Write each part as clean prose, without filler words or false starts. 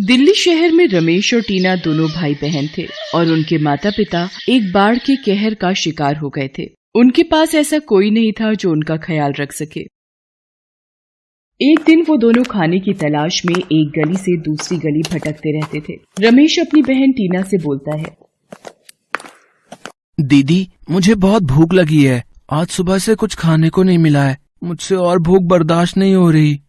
दिल्ली शहर में रमेश और टीना दोनों भाई बहन थे और उनके माता पिता एक बाढ़ के कहर का शिकार हो गए थे। उनके पास ऐसा कोई नहीं था जो उनका ख्याल रख सके। एक दिन वो दोनों खाने की तलाश में एक गली से दूसरी गली भटकते रहते थे। रमेश अपनी बहन टीना से बोलता है, दीदी मुझे बहुत भूख लगी है, आज सुबह से कुछ खाने को नहीं मिला है, मुझसे और भूख बर्दाश्त नहीं हो रही।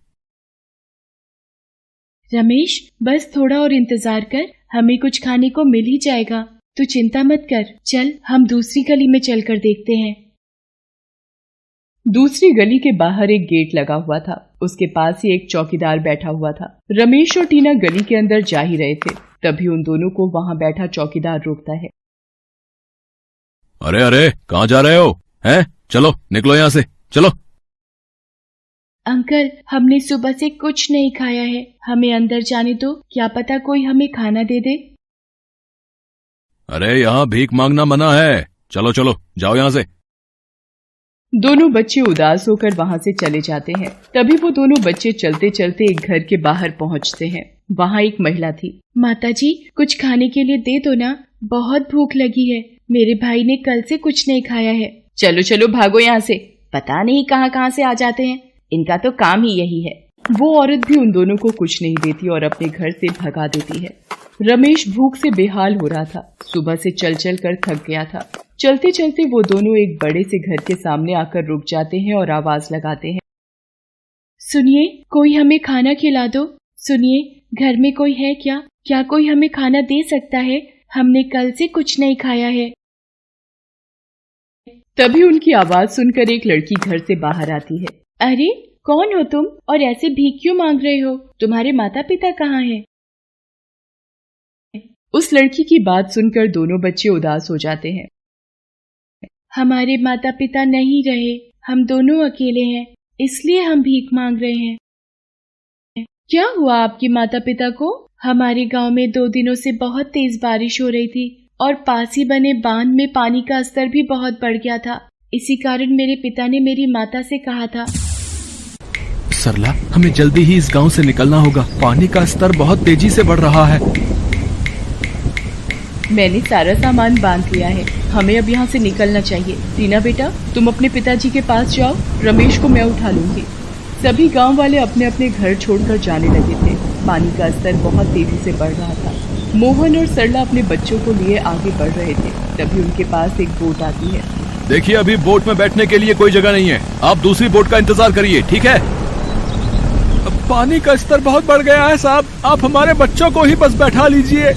रमेश बस थोड़ा और इंतजार कर, हमें कुछ खाने को मिल ही जाएगा, तू चिंता मत कर, चल हम दूसरी गली में चलकर देखते हैं। दूसरी गली के बाहर एक गेट लगा हुआ था, उसके पास ही एक चौकीदार बैठा हुआ था। रमेश और टीना गली के अंदर जा ही रहे थे, तभी उन दोनों को वहां बैठा चौकीदार रोकता है। अरे अरे कहाँ जा रहे हो? हैं? चलो निकलो यहाँ से, चलो। अंकल हमने सुबह से कुछ नहीं खाया है, हमें अंदर जाने दो, क्या पता कोई हमें खाना दे दे। अरे यहाँ भीख मांगना मना है, चलो चलो जाओ यहाँ से। दोनों बच्चे उदास होकर वहां से चले जाते हैं। तभी वो दोनों बच्चे चलते चलते एक घर के बाहर पहुंचते हैं। वहां एक महिला थी। माताजी कुछ खाने के लिए दे दो ना, बहुत भूख लगी है, मेरे भाई ने कल से कुछ नहीं खाया है। चलो चलो भागो यहाँ से, पता नहीं कहाँ कहाँ से आ जाते हैं, इनका तो काम ही यही है। वो औरत भी उन दोनों को कुछ नहीं देती और अपने घर से भगा देती है। रमेश भूख से बेहाल हो रहा था, सुबह से चल चल कर थक गया था। चलते चलते वो दोनों एक बड़े से घर के सामने आकर रुक जाते हैं और आवाज लगाते हैं, सुनिए कोई हमें खाना खिला दो, सुनिए घर में कोई है क्या, क्या कोई हमें खाना दे सकता है, हमने कल से कुछ नहीं खाया है। तभी उनकी आवाज सुनकर एक लड़की घर से बाहर आती है। अरे कौन हो तुम और ऐसे भीख क्यों मांग रहे हो, तुम्हारे माता पिता कहाँ हैं? उस लड़की की बात सुनकर दोनों बच्चे उदास हो जाते हैं। हमारे माता पिता नहीं रहे, हम दोनों अकेले हैं, इसलिए हम भीख मांग रहे हैं। क्या हुआ आपके माता पिता को? हमारे गांव में 2 दिनों से बहुत तेज बारिश हो रही थी और पास ही बने बांध में पानी का स्तर भी बहुत बढ़ गया था। इसी कारण मेरे पिता ने मेरी माता से कहा था, सरला हमें जल्दी ही इस गांव से निकलना होगा, पानी का स्तर बहुत तेजी से बढ़ रहा है। मैंने सारा सामान बांध लिया है, हमें अब यहाँ से निकलना चाहिए। टीना बेटा तुम अपने पिताजी के पास जाओ, रमेश को मैं उठा लूंगी। सभी गांव वाले अपने अपने घर छोड़कर जाने लगे थे। पानी का स्तर बहुत तेजी से बढ़ रहा था। मोहन और सरला अपने बच्चों को लिए आगे बढ़ रहे थे। तभी उनके पास एक बोट आती है। देखिए अभी बोट में बैठने के लिए कोई जगह नहीं है, आप दूसरी बोट का इंतजार करिए, ठीक है? पानी का स्तर बहुत बढ़ गया है साहब, आप हमारे बच्चों को ही बस बैठा लीजिए।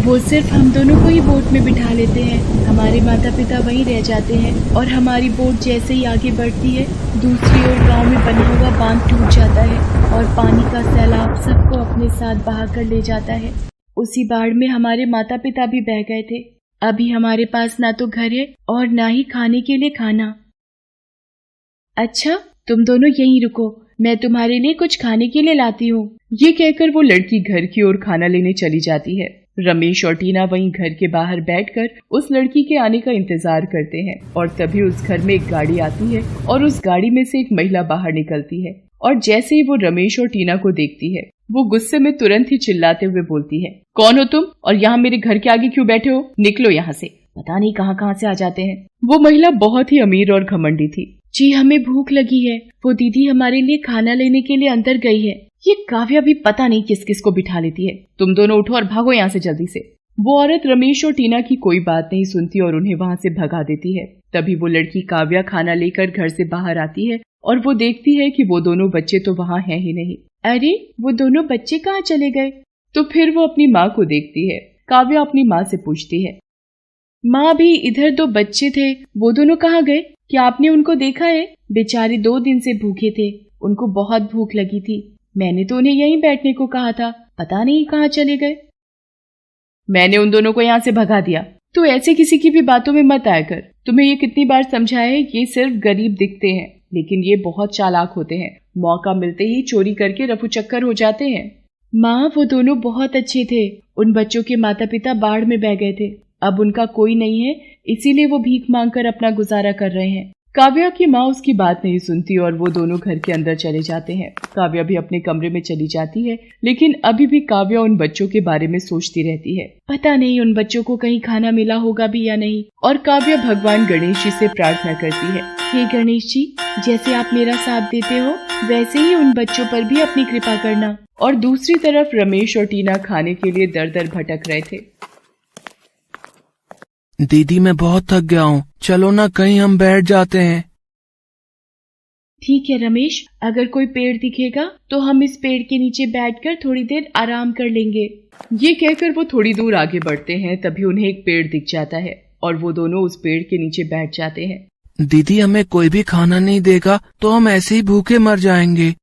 वो सिर्फ हम दोनों को ही बोट में बिठा लेते हैं, हमारे माता पिता वहीं रह जाते हैं और हमारी बोट जैसे ही आगे बढ़ती है दूसरी ओर गांव में बना हुआ बांध टूट जाता है और पानी का सैलाब सबको अपने साथ बहा कर ले जाता है। उसी बाढ़ में हमारे माता पिता भी बह गए थे। अभी हमारे पास ना तो घर है और ना ही खाने के लिए खाना। अच्छा तुम दोनों यहीं रुको, मैं तुम्हारे लिए कुछ खाने के लिए लाती हूँ। ये कहकर वो लड़की घर की ओर खाना लेने चली जाती है। रमेश और टीना वहीं घर के बाहर बैठकर उस लड़की के आने का इंतजार करते हैं और तभी उस घर में एक गाड़ी आती है और उस गाड़ी में से एक महिला बाहर निकलती है और जैसे ही वो रमेश और टीना को देखती है वो गुस्से में तुरंत ही चिल्लाते हुए बोलती है, कौन हो तुम और यहाँ मेरे घर के आगे क्यों बैठे हो, निकलो यहाँ से, पता नहीं कहाँ कहाँ से आ जाते हैं। वो महिला बहुत ही अमीर और घमंडी थी। जी हमें भूख लगी है, वो दीदी हमारे लिए खाना लेने के लिए अंदर गई है। ये काव्या भी पता नहीं किस किस को बिठा लेती है, तुम दोनों उठो और भागो यहाँ से जल्दी से। वो औरत रमेश और टीना की कोई बात नहीं सुनती और उन्हें वहाँ से भगा देती है। तभी वो लड़की काव्या खाना लेकर घर से बाहर आती है और वो देखती है कि वो दोनों बच्चे तो वहाँ हैं ही नहीं। अरे वो दोनों बच्चे कहाँ चले गए? तो फिर वो अपनी माँ को देखती है। काव्या अपनी माँ से पूछती है, माँ भी इधर 2 बच्चे थे, वो दोनों कहाँ गए? क्या आपने उनको देखा है? बेचारे 2 दिन से भूखे थे, उनको बहुत भूख लगी थी, मैंने तो उन्हें यहीं बैठने को कहा था, पता नहीं कहाँ चले गए। मैंने उन दोनों को यहाँ से भगा दिया। तो ऐसे किसी की भी बातों में मत आया कर, तुम्हें ये कितनी बार समझाया है, ये सिर्फ गरीब दिखते हैं लेकिन ये बहुत चालाक होते हैं, मौका मिलते ही चोरी करके रफू चक्कर हो जाते हैं। माँ वो दोनों बहुत अच्छे थे, उन बच्चों के माता पिता बाढ़ में बह गए थे, अब उनका कोई नहीं है, इसीलिए वो भीख मांगकर अपना गुजारा कर रहे हैं। काव्या की माँ उसकी बात नहीं सुनती और वो दोनों घर के अंदर चले जाते हैं। काव्या भी अपने कमरे में चली जाती है, लेकिन अभी भी काव्या उन बच्चों के बारे में सोचती रहती है। पता नहीं उन बच्चों को कहीं खाना मिला होगा भी या नहीं। और काव्या भगवान गणेश जी से प्रार्थना करती है, हे गणेश जी, जैसे आप मेरा साथ देते हो वैसे ही उन बच्चों पर भी अपनी कृपा करना। और दूसरी तरफ रमेश और टीना खाने के लिए दर दर भटक रहे थे। दीदी मैं बहुत थक गया हूँ, चलो ना कहीं हम बैठ जाते हैं। ठीक है रमेश, अगर कोई पेड़ दिखेगा तो हम इस पेड़ के नीचे बैठकर थोड़ी देर आराम कर लेंगे। ये कहकर वो थोड़ी दूर आगे बढ़ते हैं। तभी उन्हें एक पेड़ दिख जाता है और वो दोनों उस पेड़ के नीचे बैठ जाते हैं। दीदी हमें कोई भी खाना नहीं देगा तो हम ऐसे ही भूखे मर जाएंगे।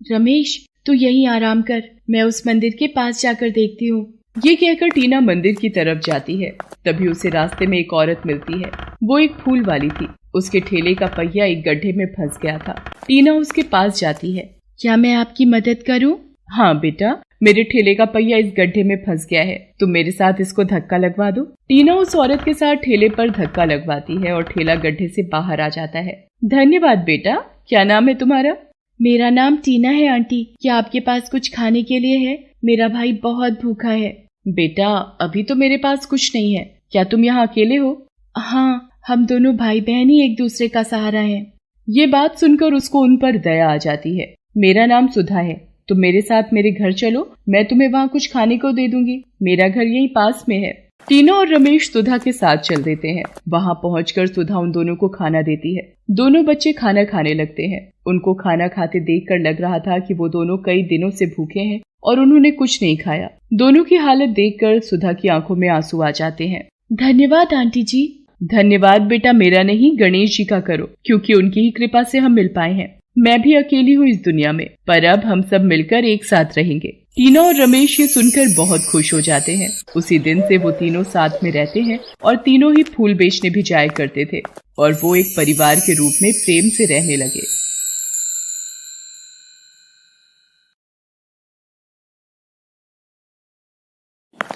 रमेश तू यहीं आराम कर, मैं उस मंदिर के पास जाकर देखती हूँ। ये कहकर टीना मंदिर की तरफ जाती है। तभी उसे रास्ते में एक औरत मिलती है। वो एक फूल वाली थी। उसके ठेले का पहिया एक गड्ढे में फंस गया था। टीना उसके पास जाती है। क्या मैं आपकी मदद करूं? हाँ बेटा, मेरे ठेले का पहिया इस गड्ढे में फंस गया है, तुम मेरे साथ इसको धक्का लगवा दो। टीना उस औरत के साथ ठेले पर धक्का लगवाती है और ठेला गड्ढे से बाहर आ जाता है। धन्यवाद बेटा, क्या नाम है तुम्हारा? मेरा नाम टीना है आंटी। क्या आपके पास कुछ खाने के लिए है? मेरा भाई बहुत भूखा है। बेटा अभी तो मेरे पास कुछ नहीं है। क्या तुम यहाँ अकेले हो? हाँ, हम दोनों भाई बहन ही एक दूसरे का सहारा हैं। ये बात सुनकर उसको उन पर दया आ जाती है। मेरा नाम सुधा है, तुम मेरे साथ मेरे घर चलो, मैं तुम्हें वहाँ कुछ खाने को दे दूंगी। मेरा घर यहीं पास में है। टीना और रमेश सुधा के साथ चल देते हैं। वहाँ पहुंचकर सुधा उन दोनों को खाना देती है। दोनों बच्चे खाना खाने लगते हैं। उनको खाना खाते देखकर लग रहा था कि वो दोनों कई दिनों से भूखे हैं और उन्होंने कुछ नहीं खाया। दोनों की हालत देखकर सुधा की आंखों में आंसू आ जाते हैं। धन्यवाद आंटी जी। धन्यवाद बेटा मेरा नहीं, गणेश जी का करो, क्योंकि उनकी ही कृपा से हम मिल पाए हैं। मैं भी अकेली हूँ इस दुनिया में, पर अब हम सब मिलकर एक साथ रहेंगे। टीना और रमेश ये सुनकर बहुत खुश हो जाते हैं। उसी दिन से वो तीनों साथ में रहते हैं और तीनों ही फूल बेचने भी जाया करते थे और वो एक परिवार के रूप में प्रेम से रहने लगे।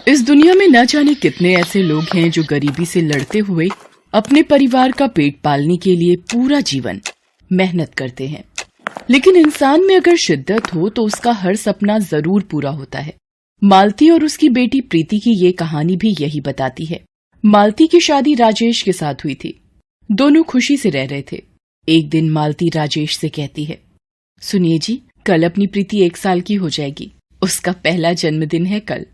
इस दुनिया में न जाने कितने ऐसे लोग हैं जो गरीबी से लड़ते हुए अपने परिवार का पेट पालने के लिए पूरा जीवन मेहनत करते हैं। लेकिन इंसान में अगर शिद्दत हो तो उसका हर सपना जरूर पूरा होता है। मालती और उसकी बेटी प्रीति की ये कहानी भी यही बताती है। मालती की शादी राजेश के साथ हुई थी। दोनों खुशी से रह रहे थे। एक दिन मालती राजेश से कहती है, सुनिए जी, कल अपनी प्रीति 1 साल की हो जाएगी। उसका पहला जन्मदिन है कल।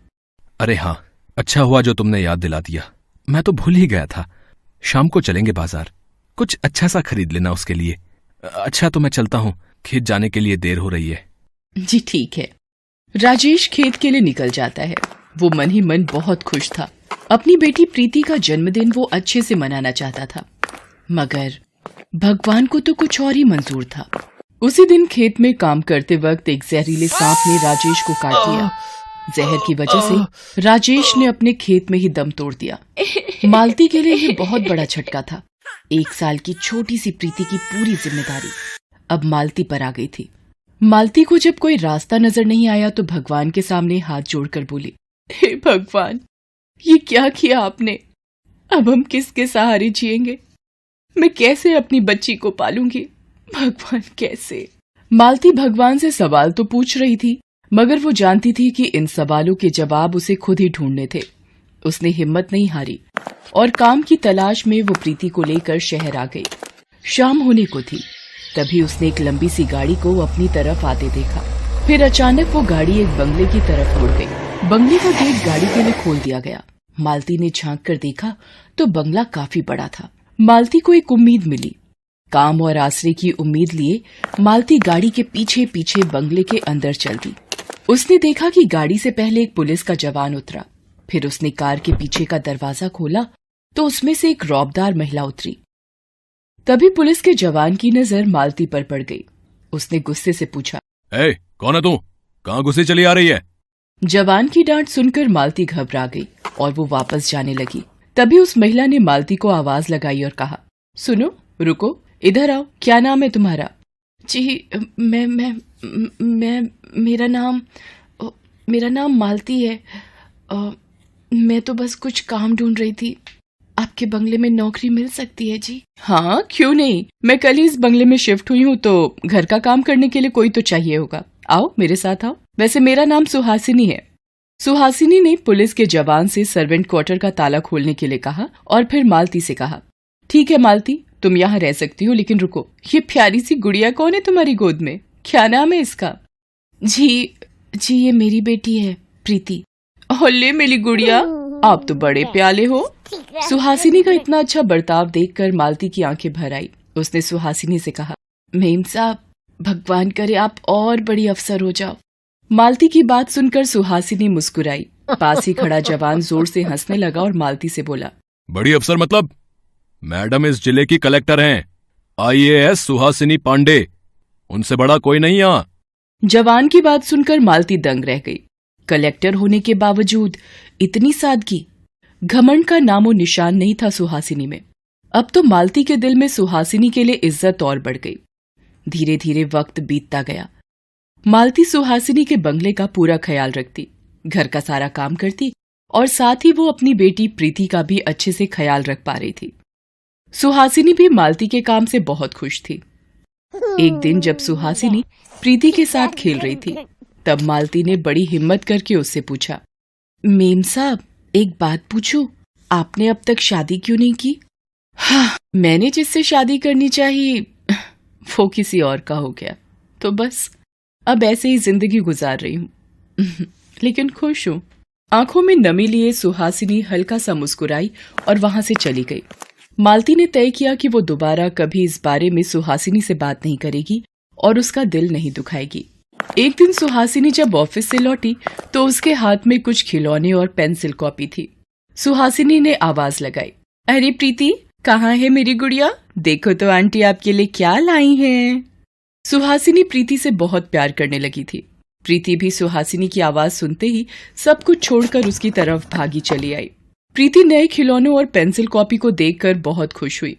अरे हाँ, अच्छा हुआ जो तुमने याद दिला दिया, मैं तो भूल ही गया था। शाम को चलेंगे बाजार, कुछ अच्छा सा खरीद लेना उसके लिए। अच्छा तो मैं चलता हूँ, खेत जाने के लिए देर हो रही है। जी ठीक है। राजेश खेत के लिए निकल जाता है। वो मन ही मन बहुत खुश था। अपनी बेटी प्रीति का जन्मदिन वो अच्छे से मनाना चाहता था, मगर भगवान को तो कुछ और ही मंजूर था। उसी दिन खेत में काम करते वक्त एक जहरीले सांप ने राजेश को काट लिया। जहर की वजह से राजेश ने अपने खेत में ही दम तोड़ दिया। मालती के लिए ये बहुत बड़ा झटका था। 1 साल की छोटी सी प्रीति की पूरी जिम्मेदारी अब मालती पर आ गई थी। मालती को जब कोई रास्ता नजर नहीं आया तो भगवान के सामने हाथ जोड़कर बोली, हे भगवान, ये क्या किया आपने? अब हम किसके सहारे जिएंगे? मैं कैसे अपनी बच्ची को पालूंगी? भगवान कैसे? मालती भगवान से सवाल तो पूछ रही थी, मगर वो जानती थी कि इन सवालों के जवाब उसे खुद ही ढूंढने थे। उसने हिम्मत नहीं हारी और काम की तलाश में वो प्रीति को लेकर शहर आ गई। शाम होने को थी। तभी उसने एक लंबी सी गाड़ी को अपनी तरफ आते देखा। फिर अचानक वो गाड़ी एक बंगले की तरफ मुड़ गई। बंगले का गेट गाड़ी के लिए खोल दिया गया। मालती ने झांक कर देखा तो बंगला काफी बड़ा था। मालती को एक उम्मीद मिली। काम और आसरे की उम्मीद लिए मालती गाड़ी के पीछे पीछे बंगले के अंदर चल दी। उसने देखा कि गाड़ी से पहले एक पुलिस का जवान उतरा। फिर उसने कार के पीछे का दरवाजा खोला तो उसमें से एक रौबदार महिला उतरी। तभी पुलिस के जवान की नजर मालती पर पड़ गई। उसने गुस्से से पूछा, ए, कौन है तू? कहाँ घुसी चली आ रही है? जवान की डांट सुनकर मालती घबरा गई और वो वापस जाने लगी। तभी उस महिला ने मालती को आवाज लगाई और कहा, सुनो, रुको, इधर आओ, क्या नाम है तुम्हारा? जी मेरा नाम मालती है। मैं तो बस कुछ काम ढूंढ रही थी। आपके बंगले में नौकरी मिल सकती है जी? हाँ, क्यों नहीं। मैं कल ही इस बंगले में शिफ्ट हुई हूँ, तो घर का काम करने के लिए कोई तो चाहिए होगा। आओ मेरे साथ आओ। वैसे मेरा नाम सुहासिनी है। सुहासिनी ने पुलिस के जवान से सर्वेंट क्वार्टर का ताला खोलने के लिए कहा और फिर मालती से कहा, ठीक है मालती, तुम यहाँ रह सकती हो, लेकिन रुको, ये प्यारी सी गुड़िया कौन है तुम्हारी गोद में? क्या नाम है इसका? जी ये मेरी बेटी है, प्रीति। ओले मेरी गुड़िया, आप तो बड़े प्याले हो। सुहासिनी का इतना अच्छा बर्ताव देखकर मालती की आंखें भर आई। उसने सुहासिनी से कहा, मेम साहब, भगवान करे आप और बड़ी अफसर हो जाओ। मालती की बात सुनकर सुहासिनी मुस्कुराई। पास ही खड़ा जवान जोर से हंसने लगा और मालती से बोला, बड़ी अफसर मतलब? मैडम इस जिले की कलेक्टर हैं, IAS सुहासिनी पांडे। उनसे बड़ा कोई नहीं यहाँ। जवान की बात सुनकर मालती दंग रह गई। कलेक्टर होने के बावजूद इतनी सादगी, घमंड का नामो निशान नहीं था सुहासिनी में। अब तो मालती के दिल में सुहासिनी के लिए इज्जत और बढ़ गई। धीरे धीरे वक्त बीतता गया। मालती सुहासिनी के बंगले का पूरा ख्याल रखती, घर का सारा काम करती और साथ ही वो अपनी बेटी प्रीति का भी अच्छे से ख्याल रख पा रही थी। सुहासिनी भी मालती के काम से बहुत खुश थी। एक दिन जब सुहासिनी प्रीति के साथ खेल रही थी, तब मालती ने बड़ी हिम्मत करके उससे पूछा, मेम साहब, एक बात पूछूं, आपने अब तक शादी क्यों नहीं की? हाँ, मैंने जिससे शादी करनी चाहिए वो किसी और का हो गया, तो बस अब ऐसे ही जिंदगी गुजार रही हूँ लेकिन खुश हूँ। आंखों में नमी लिए सुहासिनी हल्का सा मुस्कुराई और वहां से चली गई। मालती ने तय किया कि वो दोबारा कभी इस बारे में सुहासिनी से बात नहीं करेगी और उसका दिल नहीं दुखाएगी। एक दिन सुहासिनी जब ऑफिस से लौटी तो उसके हाथ में कुछ खिलौने और पेंसिल कॉपी थी। सुहासिनी ने आवाज लगाई, अरे प्रीति, कहाँ है मेरी गुड़िया? देखो तो आंटी आपके लिए क्या लाई हैं। सुहासिनी प्रीति से बहुत प्यार करने लगी थी। प्रीति भी सुहासिनी की आवाज सुनते ही सब कुछ छोड़कर उसकी तरफ भागी चली आई। प्रीति नए खिलौनों और पेंसिल कॉपी को देखकर बहुत खुश हुई।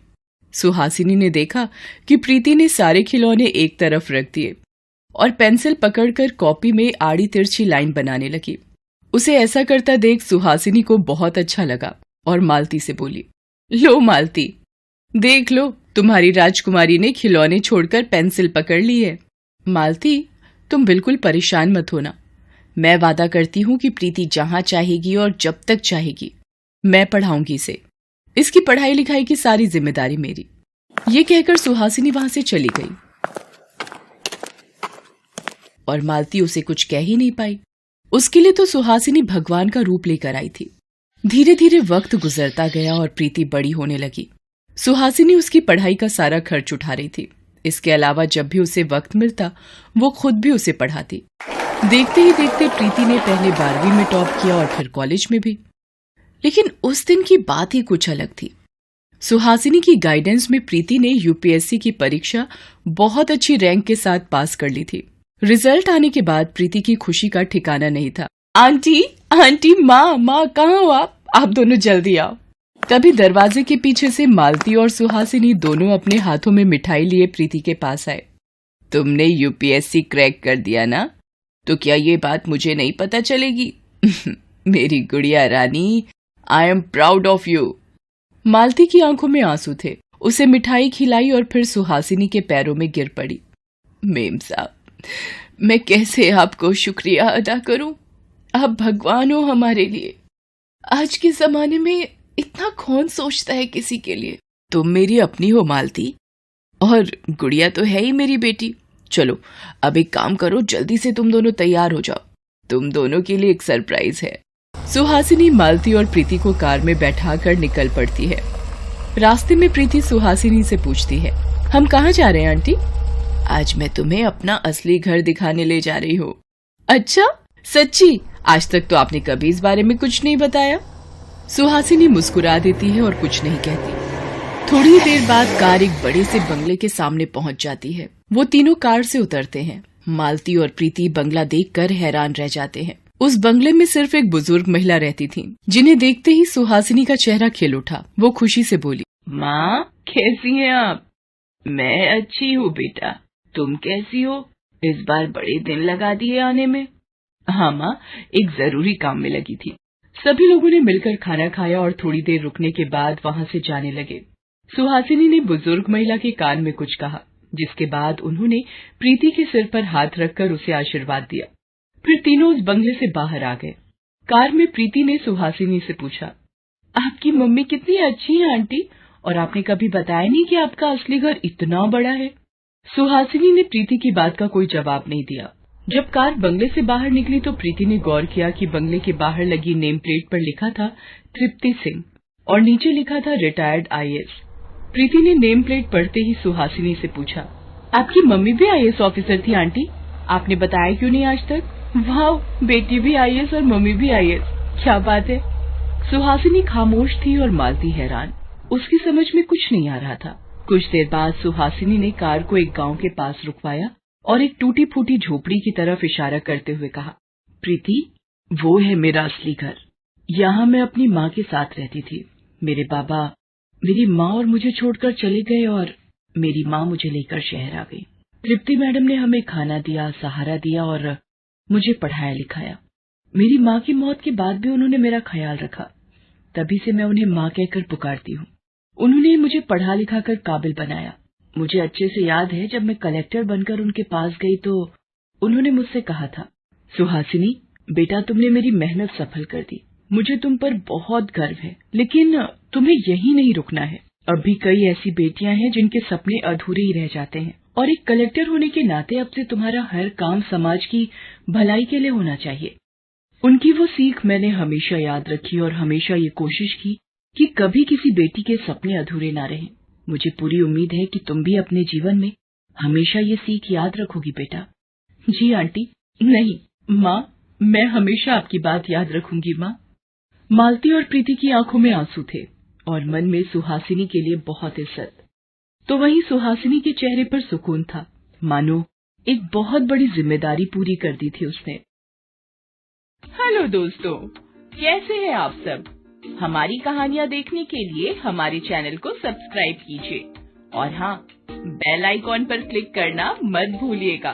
सुहासिनी ने देखा कि प्रीति ने सारे खिलौने एक तरफ रख दिए और पेंसिल पकड़कर कॉपी में आड़ी तिरछी लाइन बनाने लगी। उसे ऐसा करता देख सुहासिनी को बहुत अच्छा लगा और मालती से बोली, लो मालती, देख लो, तुम्हारी राजकुमारी ने खिलौने छोड़कर पेंसिल पकड़ ली है। मालती, तुम बिल्कुल परेशान मत होना। मैं वादा करती हूँ कि प्रीति जहाँ चाहेगी और जब तक चाहेगी मैं पढ़ाऊंगी इसे। इसकी पढ़ाई लिखाई की सारी जिम्मेदारी मेरी। ये कहकर सुहासिनी वहां से चली गई और मालती उसे कुछ कह ही नहीं पाई। उसके लिए तो सुहासिनी भगवान का रूप लेकर आई थी। धीरे धीरे वक्त गुजरता गया और प्रीति बड़ी होने लगी। सुहासिनी उसकी पढ़ाई का सारा खर्च उठा रही थी। इसके अलावा जब भी उसे वक्त मिलता वो खुद भी उसे पढ़ाती। देखते ही देखते प्रीति ने पहले 12वीं में टॉप किया और फिर कॉलेज में भी। लेकिन उस दिन की बात ही कुछ अलग थी। सुहासिनी की गाइडेंस में प्रीति ने यूपीएससी की परीक्षा बहुत अच्छी रैंक के साथ पास कर ली थी। रिजल्ट आने के बाद प्रीति की खुशी का ठिकाना नहीं था। आंटी, आंटी, माँ, कहाँ हो आप दोनों जल्दी आओ। तभी दरवाजे के पीछे से मालती और सुहासिनी दोनों अपने हाथों में मिठाई लिए प्रीति के पास आए। तुमने यूपीएससी क्रैक कर दिया ना, तो क्या ये बात मुझे नहीं पता चलेगी? मेरी गुड़िया रानी, I am proud of you. Malti की आंखों में आंसू थे। उसे मिठाई खिलाई और फिर सुहासिनी के पैरों में गिर पड़ी। मेम साहब, मैं कैसे आपको शुक्रिया अदा करूं? आप भगवान हो हमारे लिए। आज के जमाने में इतना कौन सोचता है किसी के लिए। तुम मेरी अपनी हो मालती, और गुड़िया तो है ही मेरी बेटी। चलो अब एक काम करो, जल्दी से तुम दोनों तैयार हो जाओ, तुम दोनों के लिए एक सरप्राइज है। सुहासिनी मालती और प्रीति को कार में बैठाकर निकल पड़ती है। रास्ते में प्रीति सुहासिनी से पूछती है, हम कहाँ जा रहे हैं आंटी? आज मैं तुम्हें अपना असली घर दिखाने ले जा रही हूँ। अच्छा, सच्ची? आज तक तो आपने कभी इस बारे में कुछ नहीं बताया। सुहासिनी मुस्कुरा देती है और कुछ नहीं कहती। थोड़ी ही देर बाद कार एक बड़े से बंगले के सामने पहुंच जाती है। वो तीनों कार से उतरते हैं। मालती और प्रीति बंगला देखकर हैरान रह जाते हैं। उस बंगले में सिर्फ एक बुजुर्ग महिला रहती थी, जिन्हें देखते ही सुहासिनी का चेहरा खिल उठा। वो खुशी से बोली, माँ, कैसी हैं आप? मैं अच्छी हूँ बेटा, तुम कैसी हो? इस बार बड़े दिन लगा दिए आने में। हाँ माँ, एक जरूरी काम में लगी थी। सभी लोगों ने मिलकर खाना खाया और थोड़ी देर रुकने के बाद वहां से जाने लगे। सुहासिनी ने बुजुर्ग महिला के कान में कुछ कहा, जिसके बाद उन्होंने प्रीति के सिर पर हाथ रखकर उसे आशीर्वाद दिया। फिर तीनों उस बंगले से बाहर आ गए। कार में प्रीति ने सुहासिनी से पूछा, आपकी मम्मी कितनी अच्छी है आंटी, और आपने कभी बताया नहीं कि आपका असली घर इतना बड़ा है। सुहासिनी ने प्रीति की बात का कोई जवाब नहीं दिया। जब कार बंगले से बाहर निकली तो प्रीति ने गौर किया कि बंगले के बाहर लगी नेम प्लेट पर लिखा था तृप्ति सिंह और नीचे लिखा था रिटायर्ड आईएएस। प्रीति ने नेम प्लेट पढ़ते ही सुहासिनी से पूछा, आपकी मम्मी भी आईएएस ऑफिसर थी आंटी, आपने बताया क्यों नहीं आज तक? वाह, बेटी भी आईएएस और मम्मी भी आईएएस, क्या बात है। सुहासिनी खामोश थी और मालती हैरान, उसकी समझ में कुछ नहीं आ रहा था। कुछ देर बाद सुहासिनी ने कार को एक गांव के पास रुकवाया और एक टूटी फूटी झोपड़ी की तरफ इशारा करते हुए कहा, प्रीति, वो है मेरा असली घर। यहाँ मैं अपनी माँ के साथ रहती थी। मेरे बाबा मेरी माँ और मुझे छोड़कर चले गए और मेरी माँ मुझे लेकर शहर आ गई। तृप्ति मैडम ने हमें खाना दिया, सहारा दिया और मुझे पढ़ाया लिखाया। मेरी माँ की मौत के बाद भी उन्होंने मेरा ख्याल रखा, तभी से मैं उन्हें माँ कहकर पुकारती हूँ। उन्होंने मुझे पढ़ा लिखा कर काबिल बनाया। मुझे अच्छे से याद है जब मैं कलेक्टर बनकर उनके पास गई तो उन्होंने मुझसे कहा था, सुहासिनी बेटा, तुमने मेरी मेहनत सफल कर दी, मुझे तुम पर बहुत गर्व है, लेकिन तुम्हें यहीं नहीं रुकना है। अब भी कई ऐसी बेटियां हैं जिनके सपने अधूरे ही रह जाते हैं और एक कलेक्टर होने के नाते अब से तुम्हारा हर काम समाज की भलाई के लिए होना चाहिए। उनकी वो सीख मैंने हमेशा याद रखी और हमेशा ये कोशिश की कि कभी किसी बेटी के सपने अधूरे ना रहें। मुझे पूरी उम्मीद है कि तुम भी अपने जीवन में हमेशा ये सीख याद रखोगी बेटा। जी आंटी। नहीं माँ, मैं हमेशा आपकी बात याद रखूंगी माँ। मालती और प्रीति की आंखों में आंसू थे और मन में सुहासिनी के लिए बहुत इज्जत। तो वहीं सुहासिनी के चेहरे पर सुकून था, मानो एक बहुत बड़ी जिम्मेदारी पूरी कर दी थी उसने। हेलो दोस्तों, कैसे हैं आप सब? हमारी कहानियां देखने के लिए हमारे चैनल को सब्सक्राइब कीजिए और हाँ, बेल आइकॉन पर क्लिक करना मत भूलिएगा।